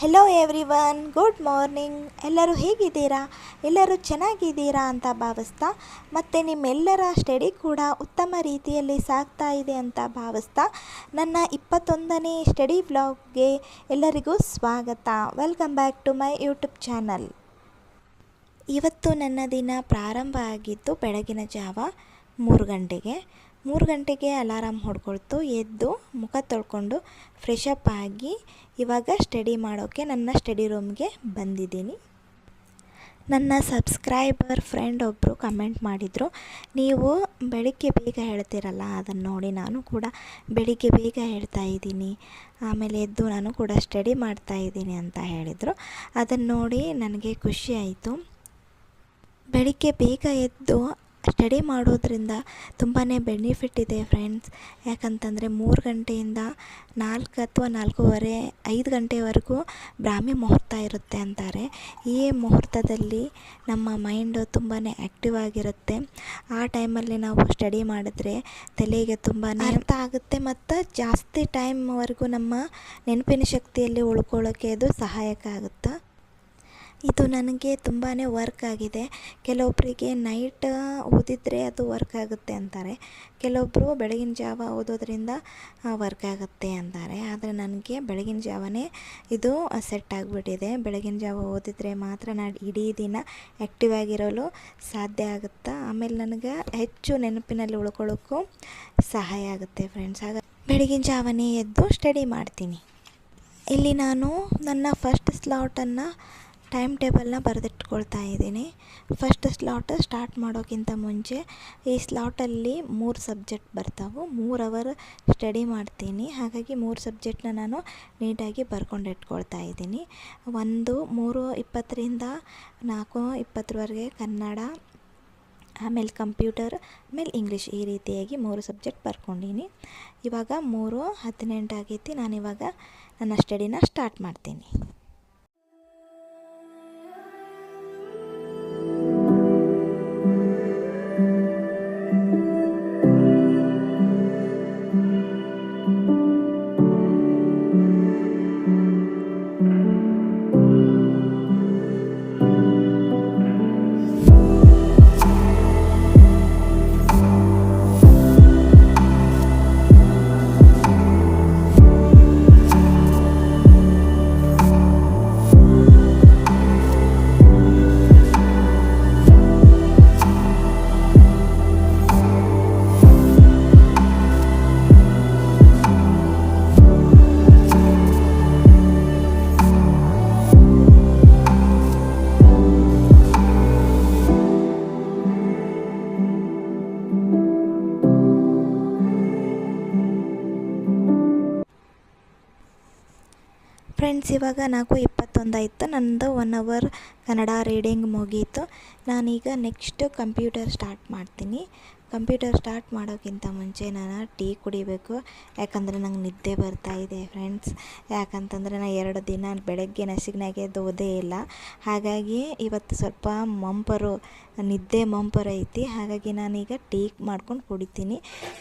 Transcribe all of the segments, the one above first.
Hello everyone, good morning. ಎಲ್ಲರೂ ಹೇಗಿದ್ದೀರಾ? ಎಲ್ಲರೂ ಚೆನ್ನಾಗಿದ್ದೀರಾ ಅಂತ ಭಾವಿಸ್ತಾ, ಮತ್ತು ನಿಮ್ಮೆಲ್ಲರ ಸ್ಟಡಿ ಕೂಡ ಉತ್ತಮ ರೀತಿಯಲ್ಲಿ ಸಾಗ್ತಾ ಇದೆ ಅಂತ ಭಾವಿಸ್ತಾ, ನನ್ನ 21ನೇ ಸ್ಟಡಿ ವ್ಲಾಗ್ಗೆ ಎಲ್ಲರಿಗೂ ಸ್ವಾಗತ. Welcome back to my YouTube channel. ಇವತ್ತು ನನ್ನ ದಿನ ಪ್ರಾರಂಭ ಆಗಿದ್ದು ಬೆಳಗಿನ ಜಾವ 3 ಗಂಟೆಗೆ ಅಲಾರಾಮ್ ಹೊಡ್ಕೊಳ್ತು. ಎದ್ದು ಮುಖ ತೊಳ್ಕೊಂಡು ಫ್ರೆಶಪ್ ಆಗಿ ಇವಾಗ ಸ್ಟಡಿ ಮಾಡೋಕ್ಕೆ ನನ್ನ ಸ್ಟಡಿ ರೂಮ್ಗೆ ಬಂದಿದ್ದೀನಿ. ನನ್ನ ಸಬ್ಸ್ಕ್ರೈಬರ್ ಫ್ರೆಂಡ್ ಒಬ್ಬರು ಕಮೆಂಟ್ ಮಾಡಿದರು, ನೀವು ಬೆಳಿಗ್ಗೆ ಬೇಗ ಹೇಳ್ತೀರಲ್ಲ, ಅದನ್ನು ನೋಡಿ ನಾನು ಕೂಡ ಬೆಳಿಗ್ಗೆ ಬೇಗ ಹೇಳ್ತಾ ಇದ್ದೀನಿ, ಆಮೇಲೆ ಎದ್ದು ನಾನು ಕೂಡ ಸ್ಟಡಿ ಮಾಡ್ತಾ ಇದ್ದೀನಿ ಅಂತ ಹೇಳಿದರು. ಅದನ್ನು ನೋಡಿ ನನಗೆ ಖುಷಿ ಆಯಿತು. ಬೆಳಿಗ್ಗೆ ಬೇಗ ಎದ್ದು ಸ್ಟಡಿ ಮಾಡೋದ್ರಿಂದ ತುಂಬಾ ಬೆನಿಫಿಟ್ ಇದೆ ಫ್ರೆಂಡ್ಸ್. ಯಾಕಂತಂದರೆ 3 ಗಂಟೆಯಿಂದ 4 ಅಥವಾ 4:15, 5 ಗಂಟೆವರೆಗೂ ಬ್ರಾಹ್ಮಿ ಮುಹೂರ್ತ ಇರುತ್ತೆ ಅಂತಾರೆ. ಈ ಮುಹೂರ್ತದಲ್ಲಿ ನಮ್ಮ ಮೈಂಡು ತುಂಬಾ ಆ್ಯಕ್ಟಿವ್ ಆಗಿರುತ್ತೆ. ಆ ಟೈಮಲ್ಲಿ ನಾವು ಸ್ಟಡಿ ಮಾಡಿದ್ರೆ ತಲೆಗೆ ತುಂಬಾ ಅರ್ಥ ಆಗುತ್ತೆ ಮತ್ತು ಜಾಸ್ತಿ ಟೈಮ್ವರೆಗೂ ನಮ್ಮ ನೆನಪಿನ ಶಕ್ತಿಯಲ್ಲಿ ಉಳ್ಕೊಳ್ಳೋಕ್ಕೆ ಇದು ಸಹಾಯಕ ಆಗುತ್ತೆ. ಇದು ನನಗೆ ತುಂಬಾ ವರ್ಕ್ ಆಗಿದೆ. ಕೆಲವೊಬ್ಬರಿಗೆ ನೈಟ್ ಓದಿದರೆ ಅದು ವರ್ಕ್ ಆಗುತ್ತೆ ಅಂತಾರೆ, ಕೆಲವೊಬ್ಬರು ಬೆಳಗಿನ ಜಾವ ಓದೋದ್ರಿಂದ ವರ್ಕ್ ಆಗುತ್ತೆ ಅಂತಾರೆ. ಆದರೆ ನನಗೆ ಬೆಳಗಿನ ಜಾವನೇ ಇದು ಸೆಟ್ ಆಗಿಬಿಟ್ಟಿದೆ. ಬೆಳಗಿನ ಜಾವ ಓದಿದರೆ ಮಾತ್ರ ನಾನು ಇಡೀ ದಿನ ಆ್ಯಕ್ಟಿವ್ ಆಗಿರಲು ಸಾಧ್ಯ ಆಗುತ್ತೆ. ಆಮೇಲೆ ನನಗೆ ಹೆಚ್ಚು ನೆನಪಿನಲ್ಲಿ ಉಳ್ಕೊಳ್ಳೋಕ್ಕೂ ಸಹಾಯ ಆಗುತ್ತೆ ಫ್ರೆಂಡ್ಸ್. ಆಗ ಬೆಳಗಿನ ಜಾವನೇ ಎದ್ದು ಸ್ಟಡಿ ಮಾಡ್ತೀನಿ. ಇಲ್ಲಿ ನಾನು ನನ್ನ ಫಸ್ಟ್ ಸ್ಲಾಟನ್ನು ಟೈಮ್ ಟೇಬಲ್ನ ಬರೆದಿಟ್ಕೊಳ್ತಾ ಇದ್ದೀನಿ. ಫಸ್ಟ್ ಸ್ಲಾಟ್ ಸ್ಟಾರ್ಟ್ ಮಾಡೋಕ್ಕಿಂತ ಮುಂಚೆ ಈ ಸ್ಲಾಟಲ್ಲಿ 3 ಸಬ್ಜೆಕ್ಟ್ ಬರ್ತಾವೆ. 3 ಅವರ್ ಸ್ಟಡಿ ಮಾಡ್ತೀನಿ. ಹಾಗಾಗಿ 3 ಸಬ್ಜೆಕ್ಟ್ನ ನಾನು ನೀಟಾಗಿ ಬರ್ಕೊಂಡು ಇಟ್ಕೊಳ್ತಾ ಇದ್ದೀನಿ. 3:20ರಿಂದ 4:20ವರೆಗೆ ಕನ್ನಡ, ಆಮೇಲೆ ಕಂಪ್ಯೂಟರ್, ಆಮೇಲೆ ಇಂಗ್ಲೀಷ್, ಈ ರೀತಿಯಾಗಿ 3 ಸಬ್ಜೆಕ್ಟ್ ಬರ್ಕೊಂಡೀನಿ. ಇವಾಗ 3:18 ಆಗೈತಿ. ನಾನಿವಾಗ ನನ್ನ ಸ್ಟಡಿನ ಸ್ಟಾರ್ಟ್ ಮಾಡ್ತೀನಿ. ಫ್ರೆಂಡ್ಸ್, ಇವಾಗ 4:21 ಆಯಿತು. ನನ್ನದು 1 ಅವರ್ ಕನ್ನಡ ರೀಡಿಂಗ್ ಮುಗೀತು. ನಾನೀಗ ನೆಕ್ಸ್ಟ್ ಕಂಪ್ಯೂಟರ್ ಸ್ಟಾರ್ಟ್ ಮಾಡ್ತೀನಿ. ಕಂಪ್ಯೂಟರ್ ಸ್ಟಾರ್ಟ್ ಮಾಡೋಕ್ಕಿಂತ ಮುಂಚೆ ನಾನು ಟೀ ಕುಡಿಬೇಕು. ಯಾಕಂದರೆ ನಂಗೆ ನಿದ್ದೆ ಬರ್ತಾಯಿದೆ ಫ್ರೆಂಡ್ಸ್. ಯಾಕಂತಂದರೆ ನಾನು 2 ದಿನ ಬೆಳಗ್ಗೆ ನಸಿಗ್ನಾಗೆ ಓದೇ ಇಲ್ಲ. ಹಾಗಾಗಿ ಇವತ್ತು ಸ್ವಲ್ಪ ನಿದ್ದೆ ಮಂಪರು ಐತಿ. ಹಾಗಾಗಿ ನಾನೀಗ ಟೀ ಮಾಡ್ಕೊಂಡು ಕುಡಿತೀನಿ.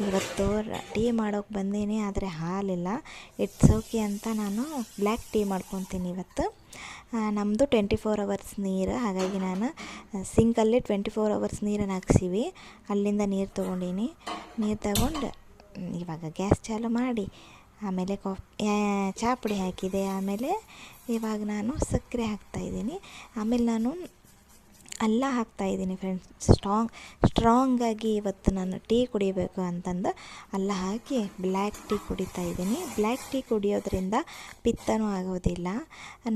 ಇವತ್ತು ಟೀ ಮಾಡೋಕ್ಕೆ ಬಂದೀನಿ, ಆದರೆ ಹಾಲಿಲ್ಲ. ಇಟ್ಸ್ ಓಕೆ ಅಂತ ನಾನು ಬ್ಲ್ಯಾಕ್ ಟೀ ಮಾಡ್ಕೊತೀನಿ. ಇವತ್ತು ನಮ್ಮದು 24 ಅವರ್ಸ್ ನೀರು. ಹಾಗಾಗಿ ನಾನು ಸಿಂಕಲ್ಲಿ 24 ಅವರ್ಸ್ ನೀರನ್ನು ಹಾಕ್ಸಿವಿ. ಅಲ್ಲಿಂದ ನೀರು ತೊಗೊಂಡೀನಿ. ನೀರು ತಗೊಂಡು ಇವಾಗ ಗ್ಯಾಸ್ ಚಾಲು ಮಾಡಿ, ಆಮೇಲೆ ಚಹಾ ಪುಡಿ ಹಾಕಿದೆ. ಆಮೇಲೆ ಇವಾಗ ನಾನು ಸಕ್ಕರೆ ಹಾಕ್ತಾಯಿದ್ದೀನಿ. ಆಮೇಲೆ ನಾನು ಅಲ್ಲ ಹಾಕ್ತಾಯಿದ್ದೀನಿ ಫ್ರೆಂಡ್ಸ್. ಸ್ಟ್ರಾಂಗಾಗಿ ಇವತ್ತು ನಾನು ಟೀ ಕುಡಿಬೇಕು ಅಂತಂದು ಅಲ್ಲ ಹಾಕಿ ಬ್ಲ್ಯಾಕ್ ಟೀ ಕುಡಿತಾಯಿದ್ದೀನಿ. ಬ್ಲ್ಯಾಕ್ ಟೀ ಕುಡಿಯೋದ್ರಿಂದ ಪಿತ್ತನೂ ಆಗೋದಿಲ್ಲ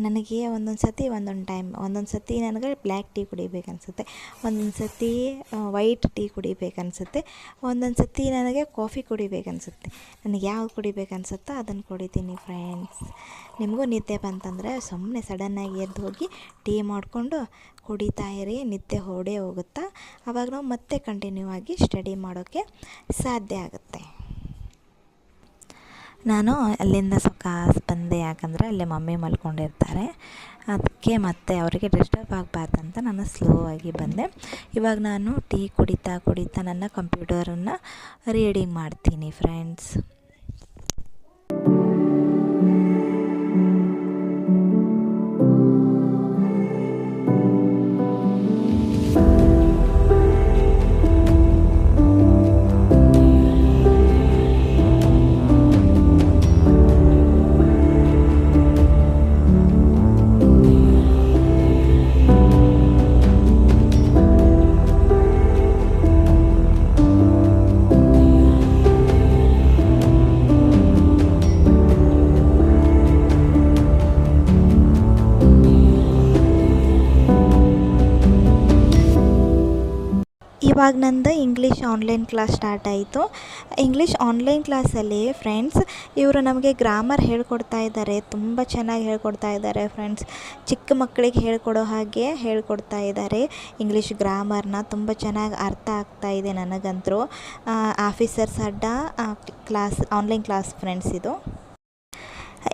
ನನಗೆ. ಒಂದೊಂದು ಸತಿ ನನಗೆ ಬ್ಲ್ಯಾಕ್ ಟೀ ಕುಡಿಬೇಕನ್ಸುತ್ತೆ, ಒಂದೊಂದು ಸತಿ ವೈಟ್ ಟೀ ಕುಡಿಬೇಕನ್ಸುತ್ತೆ, ಒಂದೊಂದು ಸತಿ ನನಗೆ ಕಾಫಿ ಕುಡಿಬೇಕನ್ಸುತ್ತೆ. ನನಗೆ ಯಾವ್ದು ಕುಡಿಬೇಕನ್ಸುತ್ತೋ ಅದನ್ನು ಕುಡಿತೀನಿ ಫ್ರೆಂಡ್ಸ್. ನಿಮಗೂ ನಿದ್ದೆ ಬಂತಂದರೆ ಸುಮ್ಮನೆ ಸಡನ್ನಾಗಿ ಎದ್ದು ಹೋಗಿ ಟೀ ಮಾಡಿಕೊಂಡು ಕುಡಿತಾ ಇರಿ. ನಿದ್ದೆ ಹೊಡೆ ಹೋಗುತ್ತಾ, ಆವಾಗ ನಾವು ಮತ್ತೆ ಕಂಟಿನ್ಯೂ ಆಗಿ ಸ್ಟಡಿ ಮಾಡೋಕ್ಕೆ ಸಾಧ್ಯ ಆಗುತ್ತೆ. ನಾನು ಅಲ್ಲಿಂದ ಕಾಸು ಬಂದೆ, ಯಾಕಂದರೆ ಅಲ್ಲೇ ಮಮ್ಮಿ ಮಲ್ಕೊಂಡಿರ್ತಾರೆ. ಅದಕ್ಕೆ ಮತ್ತೆ ಅವರಿಗೆ ಡಿಸ್ಟರ್ಬ್ ಆಗಬಾರ್ದಂತ ನಾನು ಸ್ಲೋ ಆಗಿ ಬಂದೆ. ಇವಾಗ ನಾನು ಟೀ ಕುಡಿತಾ ನನ್ನ ಕಂಪ್ಯೂಟರನ್ನು ರೀಡಿಂಗ್ ಮಾಡ್ತೀನಿ ಫ್ರೆಂಡ್ಸ್. ಇವಾಗ ನಂದು ಇಂಗ್ಲೀಷ್ ಆನ್ಲೈನ್ ಕ್ಲಾಸ್ ಸ್ಟಾರ್ಟ್ ಆಯಿತು. ಇಂಗ್ಲೀಷ್ ಆನ್ಲೈನ್ ಕ್ಲಾಸಲ್ಲಿ ಫ್ರೆಂಡ್ಸ್ ಇವರು ನಮಗೆ ಗ್ರಾಮರ್ ಹೇಳ್ಕೊಡ್ತಾ ಇದ್ದಾರೆ. ತುಂಬ ಚೆನ್ನಾಗಿ ಹೇಳ್ಕೊಡ್ತಾ ಇದ್ದಾರೆ ಫ್ರೆಂಡ್ಸ್. ಚಿಕ್ಕ ಮಕ್ಕಳಿಗೆ ಹೇಳ್ಕೊಡೋ ಹಾಗೆ ಹೇಳ್ಕೊಡ್ತಾ ಇದ್ದಾರೆ. ಇಂಗ್ಲೀಷ್ ಗ್ರಾಮರ್ನ ತುಂಬ ಚೆನ್ನಾಗಿ ಅರ್ಥ ಆಗ್ತಾ ಇದೆ ನನಗಂತೂ. ಆಫೀಸರ್ಸ್ ಅಡ್ಡ ಕ್ಲಾಸ್ ಆನ್ಲೈನ್ ಕ್ಲಾಸ್ ಫ್ರೆಂಡ್ಸ್ ಇದು.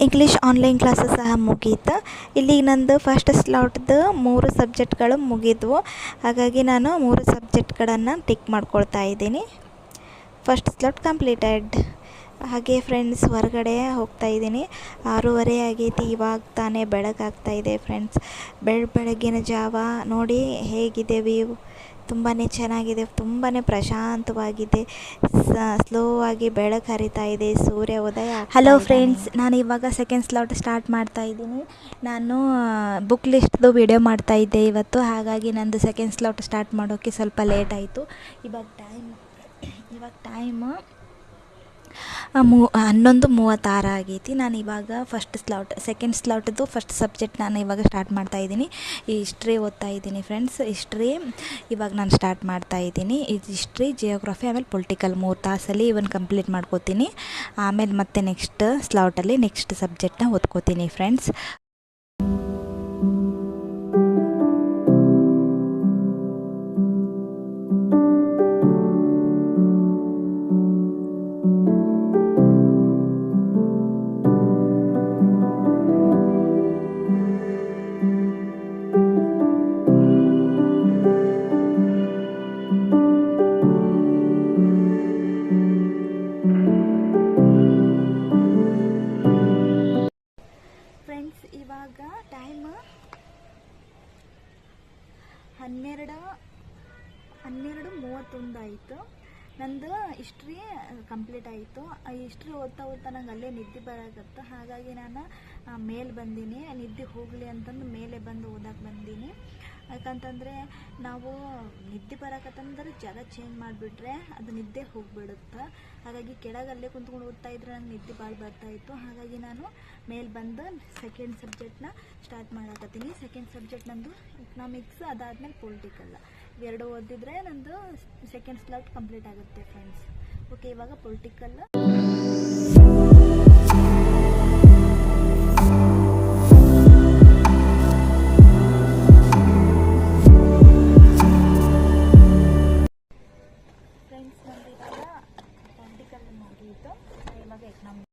ಇಂಗ್ಲೀಷ್ ಆನ್ಲೈನ್ ಕ್ಲಾಸು ಸಹ ಮುಗೀತು. ಇಲ್ಲಿಗೆ ನಂದು ಫಸ್ಟ್ ಸ್ಲಾಟ್ದು 3 ಸಬ್ಜೆಕ್ಟ್ಗಳು ಮುಗಿದ್ವು. ಹಾಗಾಗಿ ನಾನು 3 ಸಬ್ಜೆಕ್ಟ್ಗಳನ್ನು ಟಿಕ್ ಮಾಡ್ಕೊಳ್ತಾ ಇದ್ದೀನಿ. First slot completed. ಹಾಗೆ ಫ್ರೆಂಡ್ಸ್ ಹೊರಗಡೆ ಹೋಗ್ತಾ ಇದ್ದೀನಿ. 6:30 ಆಗೈತಿ. ಇವಾಗ ತಾನೇ ಬೆಳಗಾಗ್ತಾಯಿದೆ ಫ್ರೆಂಡ್ಸ್. ಬೆಳಗಿನ ಜಾವ ನೋಡಿ ಹೇಗಿದೆ ವ್ಯೂ. ತುಂಬಾ ಚೆನ್ನಾಗಿದೆ, ತುಂಬಾ ಪ್ರಶಾಂತವಾಗಿದೆ. ಸ್ಲೋ ಆಗಿ ಬೆಳಕು ಹರಿತಾ ಇದೆ, ಸೂರ್ಯ ಉದಯ. ಹಲೋ ಫ್ರೆಂಡ್ಸ್, ನಾನು ಇವಾಗ ಸೆಕೆಂಡ್ ಸ್ಲಾಟ್ ಸ್ಟಾರ್ಟ್ ಮಾಡ್ತಾ ಇದ್ದೀನಿ. ನಾನು ಬುಕ್ ಲಿಸ್ಟ್ದು ವಿಡಿಯೋ ಮಾಡ್ತಾ ಇದ್ದೆ ಇವತ್ತು. ಹಾಗಾಗಿ ನಂದು ಸೆಕೆಂಡ್ ಸ್ಲಾಟ್ ಸ್ಟಾರ್ಟ್ ಮಾಡೋಕ್ಕೆ ಸ್ವಲ್ಪ ಲೇಟ್ ಆಯಿತು. ಇವಾಗ ಟೈಮ್ 11:36 ಆಗೈತಿ. ನಾನು ಇವಾಗ ಸೆಕೆಂಡ್ ಸ್ಲಾಟ್ದು ಫಸ್ಟ್ ಸಬ್ಜೆಕ್ಟ್ ನಾನು ಇವಾಗ ಸ್ಟಾರ್ಟ್ ಮಾಡ್ತಾ ಇದ್ದೀನಿ. ಈ ಹಿಸ್ಟ್ರಿ ಓದ್ತಾ ಇದ್ದೀನಿ ಫ್ರೆಂಡ್ಸ್. ಹಿಸ್ಟ್ರಿ ಇವಾಗ ನಾನು ಸ್ಟಾರ್ಟ್ ಮಾಡ್ತಾ ಇದ್ದೀನಿ. ಇದು ಹಿಸ್ಟ್ರಿ, ಜಿಯೋಗ್ರಫಿ, ಆಮೇಲೆ ಪೊಲಿಟಿಕಲ್ 3 ತಾಸಲ್ಲಿ ಇವನ್ ಕಂಪ್ಲೀಟ್ ಮಾಡ್ಕೋತೀನಿ. ಆಮೇಲೆ ಮತ್ತೆ ನೆಕ್ಸ್ಟ್ ಸ್ಲಾಟಲ್ಲಿ ನೆಕ್ಸ್ಟ್ ಸಬ್ಜೆಕ್ಟ್ನ ಓದ್ಕೋತೀನಿ ಫ್ರೆಂಡ್ಸ್. ಇವಾಗ ಟೈಮ್ 12:31 ಆಯಿತು. ನಂದು ಹಿಸ್ಟ್ರಿ ಕಂಪ್ಲೀಟ್ ಆಯಿತು. ಆ ಹಿಸ್ಟ್ರಿ ಓದ್ತಾ ನಂಗೆ ಅಲ್ಲೇ ನಿದ್ದೆ ಬರಾಕತ್ತು. ಹಾಗಾಗಿ ನಾನು ಮೇಲೆ ಬಂದೀನಿ. ನಿದ್ದೆ ಹೋಗಲಿ ಅಂತಂದು ಮೇಲೆ ಬಂದು ಓದಕ್ಕೆ ಬಂದೀನಿ. ಯಾಕಂತಂದರೆ ನಾವು ನಿದ್ದೆ ಬರಾಕತ್ತಂದ್ರೆ ಜಾಗ ಚೇಂಜ್ ಮಾಡಿಬಿಟ್ರೆ ಅದು ನಿದ್ದೆ ಹೋಗಿಬಿಡುತ್ತೆ. ಹಾಗಾಗಿ ಕೆಳಗಲ್ಲೇ ಕುಂತ್ಕೊಂಡು ಓದ್ತಾ ಇದ್ರೆ ನಂಗೆ ನಿದ್ದೆ ಭಾಳ ಬರ್ತಾಯಿತ್ತು. ಹಾಗಾಗಿ ನಾನು ಮೇಲೆ ಬಂದು ಸೆಕೆಂಡ್ ಸಬ್ಜೆಕ್ಟ್ನ ಸ್ಟಾರ್ಟ್ ಮಾಡಕತ್ತೀನಿ. ಸೆಕೆಂಡ್ ಸಬ್ಜೆಕ್ಟ್ ನಂದು ಎಕನಾಮಿಕ್ಸ್, ಅದಾದಮೇಲೆ ಪೊಲಿಟಿಕಲ್. ಇವೆರಡು ಓದಿದ್ರೆ ನಂದು ಸೆಕೆಂಡ್ ಸ್ಲಾಟ್ ಕಂಪ್ಲೀಟ್ ಆಗುತ್ತೆ ಫ್ರೆಂಡ್ಸ್. ಓಕೆ, ಇವಾಗ ಪೊಲಿಟಿಕಲ್. ಫ್ರೆಂಡ್ಸ್, ನಂದು ಇವಾಗ ಪೊಲಿಟಿಕಲ್ ಮುಗಿಯಿತು. ಇವಾಗ ಎಕನಾಮಿಕ್ಸ್.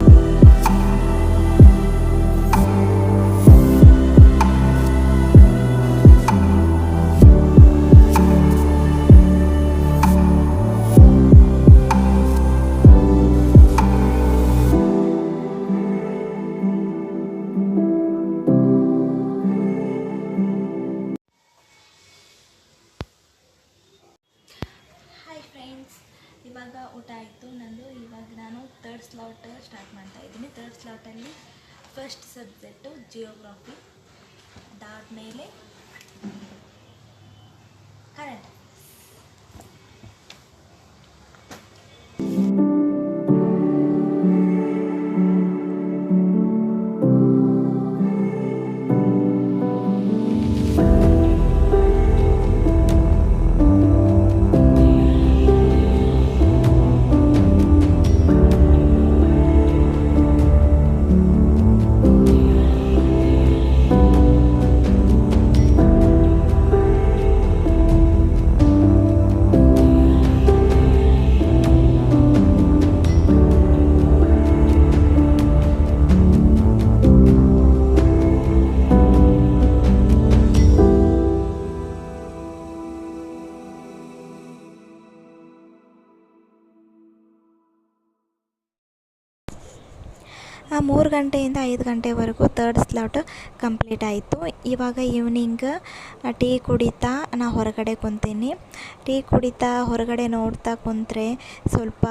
ಇವಾಗ ಊಟ ಆಯಿತು ನಂದು. ಇವಾಗ ನಾನು ಥರ್ಡ್ ಸ್ಲಾಟ್ ಸ್ಟಾರ್ಟ್ ಮಾಡ್ತಾ ಇದ್ದೀನಿ. ಥರ್ಡ್ ಸ್ಲಾಟಲ್ಲಿ ಫಸ್ಟ್ ಸಬ್ಜೆಕ್ಟು ಜಿಯೋಗ್ರಫಿ, ಅದಾದಮೇಲೆ ಕನ್ನಡ. ಆ 3 ಗಂಟೆಯಿಂದ 5 ಗಂಟೆವರೆಗೂ ಥರ್ಡ್ ಸ್ಲಾಟ್ ಕಂಪ್ಲೀಟ್ ಆಯಿತು. ಇವಾಗ ಈವ್ನಿಂಗ್ ಟೀ ಕುಡಿತಾ ನಾ ಹೊರಗಡೆ ಕುಂತೀನಿ. ಟೀ ಕುಡಿತಾ ಹೊರಗಡೆ ನೋಡ್ತಾ ಕುಂತ್ರೆ ಸ್ವಲ್ಪ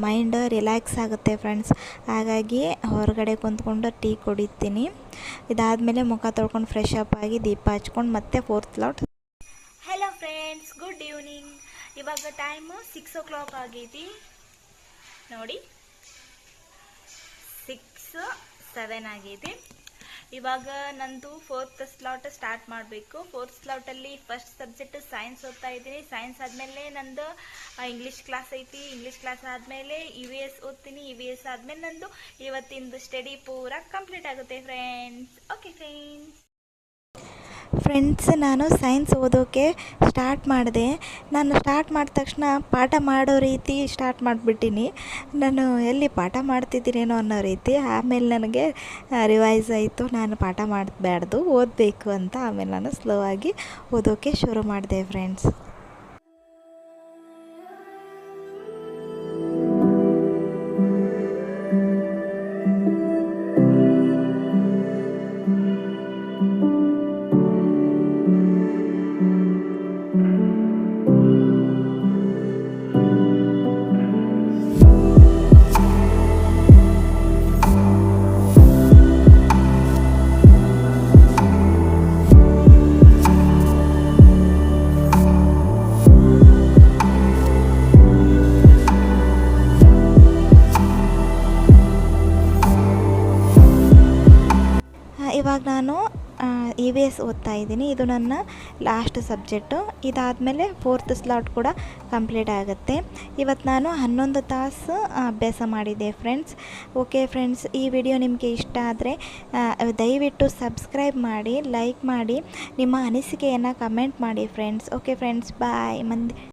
ಮೈಂಡ್ ರಿಲ್ಯಾಕ್ಸ್ ಆಗುತ್ತೆ ಫ್ರೆಂಡ್ಸ್. ಹಾಗಾಗಿ ಹೊರಗಡೆ ಕುಂತ್ಕೊಂಡು ಟೀ ಕುಡಿತೀನಿ. ಇದಾದಮೇಲೆ ಮುಖ ತೊಳ್ಕೊಂಡು ಫ್ರೆಶ್ ಅಪ್ ಆಗಿ ದೀಪ ಹಚ್ಕೊಂಡು ಮತ್ತೆ fourth slot. Hello friends, good evening. ಇವಾಗ ಟೈಮ್ 6 o'clock ಆಗೈತಿ ನೋಡಿ. 6:07 ಆಗೈತಿ. ಇವಾಗ ನಂದು 4th ಸ್ಲಾಟ್ ಸ್ಟಾರ್ಟ್ ಮಾಡಬೇಕು. 4th ಸ್ಲಾಟಲ್ಲಿ ಫಸ್ಟ್ ಸಬ್ಜೆಕ್ಟ್ ಸೈನ್ಸ್ ಓದ್ತಾ ಇದ್ದೀನಿ. ಸೈನ್ಸ್ ಆದಮೇಲೆ ನಂದು ಇಂಗ್ಲೀಷ್ ಕ್ಲಾಸ್ ಐತಿ. ಇಂಗ್ಲೀಷ್ ಕ್ಲಾಸ್ ಆದಮೇಲೆ EVS ಓದ್ತೀನಿ. EVS ಆದಮೇಲೆ ನಂದು ಇವತ್ತಿಂದು ಸ್ಟಡಿ ಪೂರ ಕಂಪ್ಲೀಟ್ ಆಗುತ್ತೆ ಫ್ರೆಂಡ್ಸ್. ಓಕೆ ಫ್ರೆಂಡ್ಸ್, ನಾನು ಸೈನ್ಸ್ ಓದೋಕ್ಕೆ ಸ್ಟಾರ್ಟ್ ಮಾಡಿದೆ. ನಾನು ಸ್ಟಾರ್ಟ್ ಮಾಡಿದ ತಕ್ಷಣ ಪಾಠ ಮಾಡೋ ರೀತಿ ಸ್ಟಾರ್ಟ್ ಮಾಡಿಬಿಟ್ಟಿನಿ. ನಾನು ಎಲ್ಲಿ ಪಾಠ ಮಾಡ್ತಿದ್ದೀನೇನೋ ಅನ್ನೋ ರೀತಿ. ಆಮೇಲೆ ನನಗೆ ರಿವೈಸ್ ಆಯಿತು, ನಾನು ಪಾಠ ಮಾಡಬಾರ್ದು, ಓದಬೇಕು ಅಂತ. ಆಮೇಲೆ ನಾನು ಸ್ಲೋ ಆಗಿ ಓದೋಕ್ಕೆ ಶುರು ಮಾಡಿದೆ ಫ್ರೆಂಡ್ಸ್. ಇವಾಗ ನಾನು EVS ಓದ್ತಾ ಇದ್ದೀನಿ. ಇದು ನನ್ನ ಲಾಸ್ಟ್ ಸಬ್ಜೆಕ್ಟು. ಇದಾದಮೇಲೆ 4th ಸ್ಲಾಟ್ ಕೂಡ ಕಂಪ್ಲೀಟ್ ಆಗುತ್ತೆ. ಇವತ್ತು ನಾನು 11 ತಾಸು ಅಭ್ಯಾಸ ಮಾಡಿದ್ದೆ ಫ್ರೆಂಡ್ಸ್. ಓಕೆ ಫ್ರೆಂಡ್ಸ್, ಈ ವಿಡಿಯೋ ನಿಮಗೆ ಇಷ್ಟ ಆದರೆ ದಯವಿಟ್ಟು ಸಬ್ಸ್ಕ್ರೈಬ್ ಮಾಡಿ, ಲೈಕ್ ಮಾಡಿ, ನಿಮ್ಮ ಅನಿಸಿಕೆಯನ್ನು ಕಮೆಂಟ್ ಮಾಡಿ ಫ್ರೆಂಡ್ಸ್. ಓಕೆ ಫ್ರೆಂಡ್ಸ್, ಬಾಯ್.